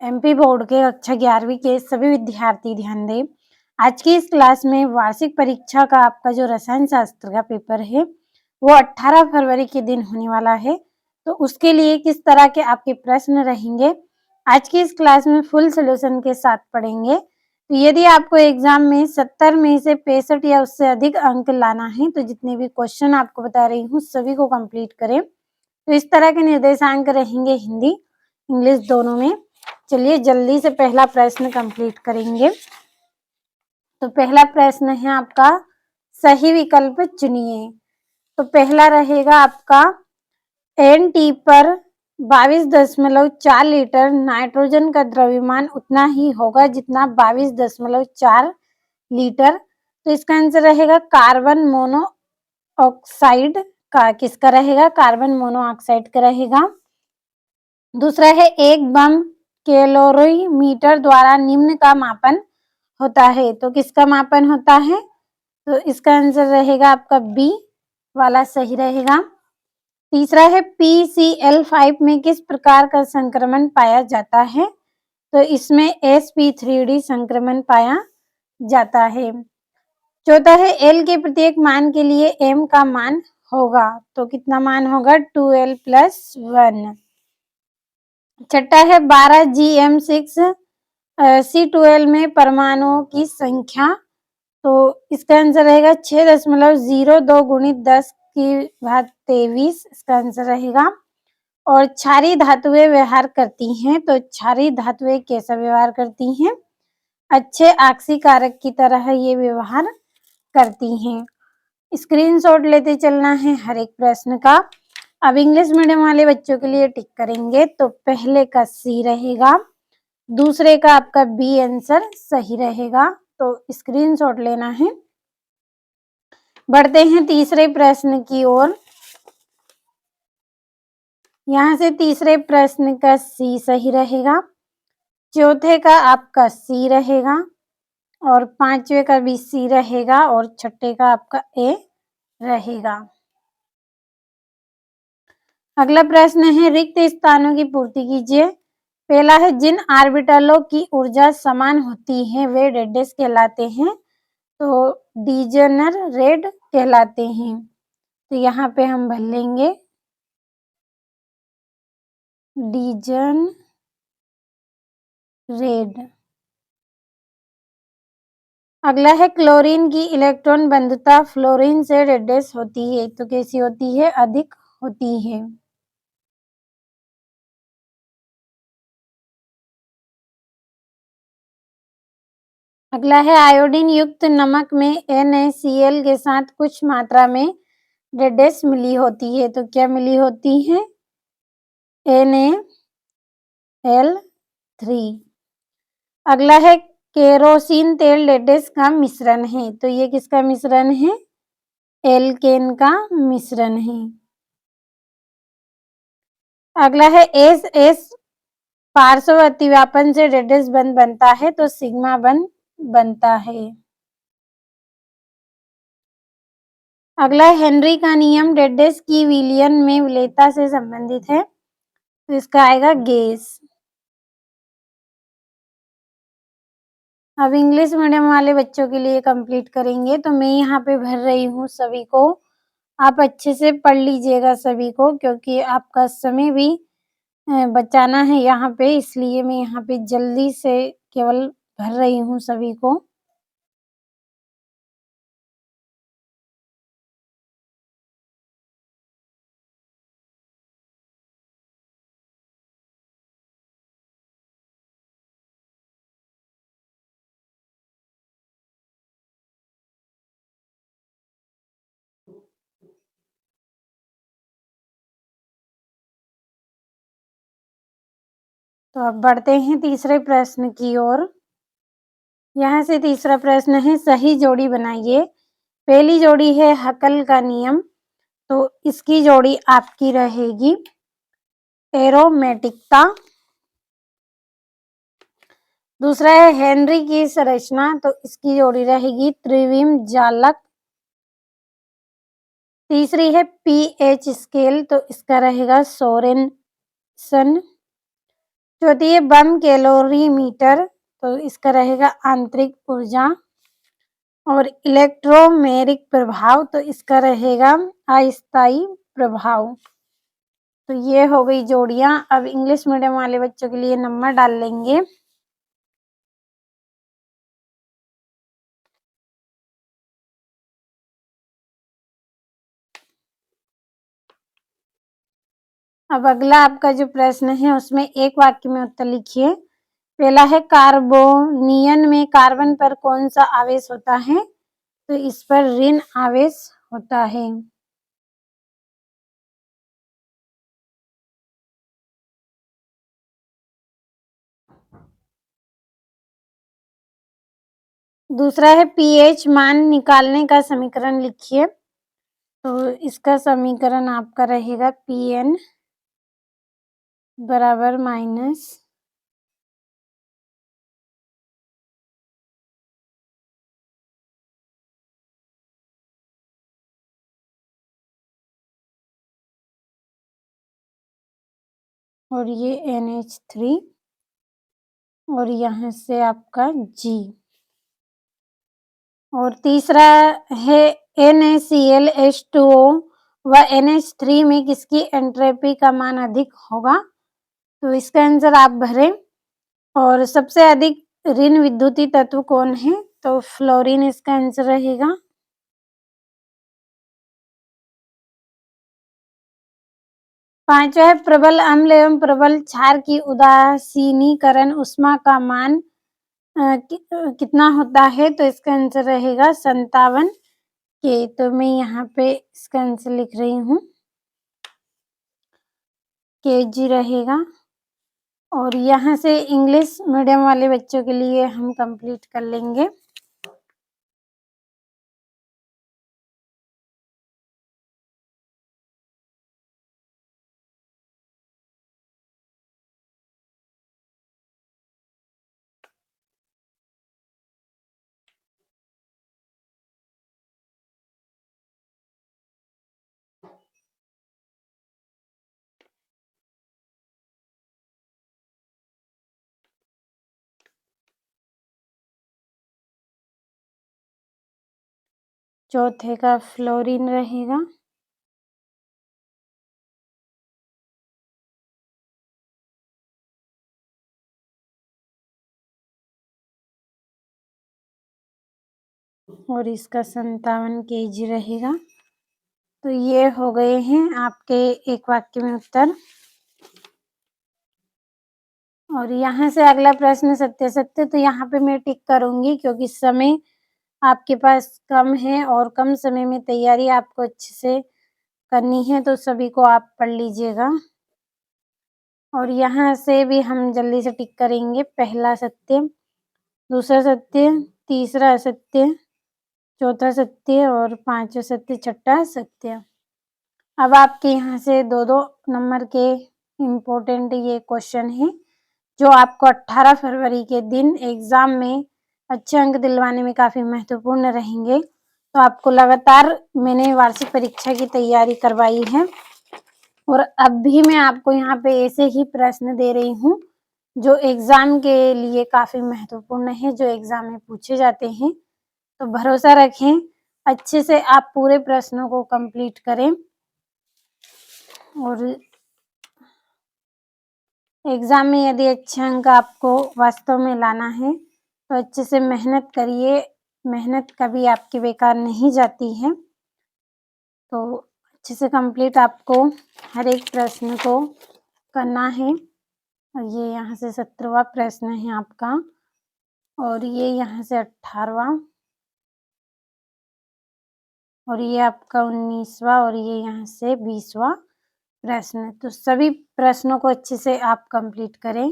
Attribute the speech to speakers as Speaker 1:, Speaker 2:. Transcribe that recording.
Speaker 1: MP board के कक्षा 11वीं के सभी विद्यार्थी ध्यान दें। आज की इस क्लास में वार्षिक परीक्षा का आपका जो रसायन शास्त्र का पेपर है वो 18 फरवरी के दिन होने वाला है। तो उसके लिए किस तरह के आपके प्रश्न रहेंगे आज की इस क्लास में फुल सोल्यूशन के साथ पढ़ेंगे। तो यदि आपको एग्जाम में 70 में से 65 या उससे अधिक अंक लाना है तो जितने भी क्वेश्चन आपको बता रही हूँ सभी को कंप्लीट करें। तो इस तरह के निर्देशांक रहेंगे हिंदी इंग्लिश दोनों में। चलिए जल्दी से पहला प्रश्न कंप्लीट करेंगे। तो पहला प्रश्न है आपका सही विकल्प चुनिए। तो पहला रहेगा आपका एनटी पर 22.4 लीटर नाइट्रोजन का द्रव्यमान उतना ही होगा जितना 22.4 लीटर। तो इसका आंसर रहेगा कार्बन मोनोऑक्साइड का। किसका रहेगा? कार्बन मोनोऑक्साइड का रहेगा। दूसरा है एक बम कैलोरीमीटर द्वारा निम्न का मापन होता है। तो किसका मापन होता है? तो इसका आंसर रहेगा आपका बी वाला सही रहेगा। तीसरा है PCl5 में किस प्रकार का संक्रमण पाया जाता है? तो इसमें sp3d संक्रमण पाया जाता है। चौथा है L के प्रत्येक मान के लिए M का मान होगा। तो कितना मान होगा? 2L+1। छठा है 12GM6 C12 में परमाणुओं की संख्या। तो इसका आंसर रहेगा 6.02 गुणित 10 की घात 23 इसका आंसर रहेगा। और क्षारीय धातुएं व्यवहार करती हैं। तो क्षारीय धातुएं कैसा व्यवहार करती हैं? अच्छे आक्सीकारक की तरह ये व्यवहार करती हैं। स्क्रीनशॉट लेते चलना है हर एक प्रश्न का। अब इंग्लिश मीडियम वाले बच्चों के लिए टिक करेंगे। तो पहले का सी रहेगा, दूसरे का आपका बी आंसर सही रहेगा। तो स्क्रीनशॉट लेना है। बढ़ते हैं तीसरे प्रश्न की ओर। यहाँ से तीसरे प्रश्न का सी सही रहेगा, चौथे का आपका सी रहेगा और पांचवे का भी सी रहेगा और छठे का आपका ए रहेगा। अगला प्रश्न है रिक्त स्थानों की पूर्ति कीजिए। पहला है जिन ऑर्बिटलों की ऊर्जा समान होती है वे डैश कहलाते हैं। तो डिजेनरेट कहलाते हैं। तो यहाँ पे हम भर लेंगे डिजेनरेट। अगला है क्लोरीन की इलेक्ट्रॉन बंधुता फ्लोरीन से डैश होती है। तो कैसी होती है? अधिक होती है। अगला है आयोडीन युक्त नमक में NaCl के साथ कुछ मात्रा में डैश मिली होती है। तो क्या मिली होती है? NaL3। अगला है केरोसिन तेल डैश का मिश्रण है। तो ये किसका मिश्रण है? एल्केन का मिश्रण है। अगला है एस पार्श्व अतिव्यापन से डैश बंध बनता है। तो सिग्मा बंध बनता है। अगला हेनरी का नियम डैश की विलयन में विलेयता से संबंधित है। तो इसका आएगा गैस। अब इंग्लिश मीडियम वाले बच्चों के लिए कंप्लीट करेंगे। तो मैं यहाँ पे भर रही हूँ सभी को। आप अच्छे से पढ़ लीजिएगा सभी को, क्योंकि आपका समय भी बचाना है यहाँ पे, इसलिए मैं यहाँ पे जल्दी से केवल भर रही हूँ सभी को। तो अब बढ़ते हैं तीसरे प्रश्न की ओर। यहाँ से तीसरा प्रश्न है सही जोड़ी बनाइए। पहली जोड़ी है हकल का नियम। तो इसकी जोड़ी आपकी रहेगी एरोमेटिकता। दूसरा है हेनरी की संरचना। तो इसकी जोड़ी रहेगी त्रिविम जालक। तीसरी है पीएच स्केल। तो इसका रहेगा सोरेनसन। चौथी है बम कैलोरीमीटर, तो इसका रहेगा आंतरिक ऊर्जा। और इलेक्ट्रोमेरिक प्रभाव, तो इसका रहेगा अस्थायी प्रभाव। तो ये हो गई जोड़ियां। अब इंग्लिश मीडियम वाले बच्चों के लिए नंबर डाल लेंगे। अब अगला आपका जो प्रश्न है उसमें एक वाक्य में उत्तर लिखिए। पहला है कार्बोनियन में कार्बन पर कौन सा आवेश होता है? तो इस पर ऋण आवेश होता है। दूसरा है पीएच मान निकालने का समीकरण लिखिए। तो इसका समीकरण आपका रहेगा पीएन बराबर माइनस और ये NH3 और यहाँ से आपका G। और तीसरा है NaClH2O व NH3 में किसकी एंट्रोपी का मान अधिक होगा? तो इसका आंसर आप भरें। और सबसे अधिक ऋण विद्युतीय तत्व कौन है? तो फ्लोरीन इसका आंसर रहेगा। पांचवा है प्रबल अम्ल एवं प्रबल क्षार की उदासीनीकरण ऊष्मा का मान कितना होता है? तो इसका आंसर रहेगा 57 के। तो मैं यहाँ पे इसका आंसर लिख रही हूँ, kg रहेगा। और यहाँ से इंग्लिश मीडियम वाले बच्चों के लिए हम कंप्लीट कर लेंगे। चौथे का फ्लोरीन रहेगा। और इसका 57 kg रहेगा। तो ये हो गए हैं आपके एक वाक्य में उत्तर। और यहाँ से अगला प्रश्न सत्य सत्य, तो यहाँ पे मैं टिक करूंगी क्योंकि समय आपके पास कम है और कम समय में तैयारी आपको अच्छे से करनी है, तो सभी को आप पढ़ लीजिएगा। और यहाँ से भी हम जल्दी से टिक करेंगे। पहला सत्य, दूसरा सत्य, तीसरा असत्य, चौथा सत्य और पांचवा सत्य, छठा सत्य। अब आपके यहाँ से 2-2 नंबर के इम्पोर्टेंट ये क्वेश्चन है जो आपको 18 फरवरी के दिन एग्जाम में अच्छे अंक दिलवाने में काफी महत्वपूर्ण रहेंगे। तो आपको लगातार मैंने वार्षिक परीक्षा की तैयारी करवाई है और अब भी मैं आपको यहाँ पे ऐसे ही प्रश्न दे रही हूँ जो एग्जाम के लिए काफी महत्वपूर्ण है, जो एग्जाम में पूछे जाते हैं। तो भरोसा रखें, अच्छे से आप पूरे प्रश्नों को कंप्लीट करें और एग्जाम में यदि अच्छे अंक आपको वास्तव में लाना है तो अच्छे से मेहनत करिए। मेहनत कभी आपकी बेकार नहीं जाती है। तो अच्छे से कंप्लीट आपको हर एक प्रश्न को करना है। और ये यहाँ से 17वां प्रश्न है आपका और ये यहाँ से 18वां और ये आपका 19वां और ये यहाँ से 20वां प्रश्न। तो सभी प्रश्नों को अच्छे से आप कंप्लीट करें।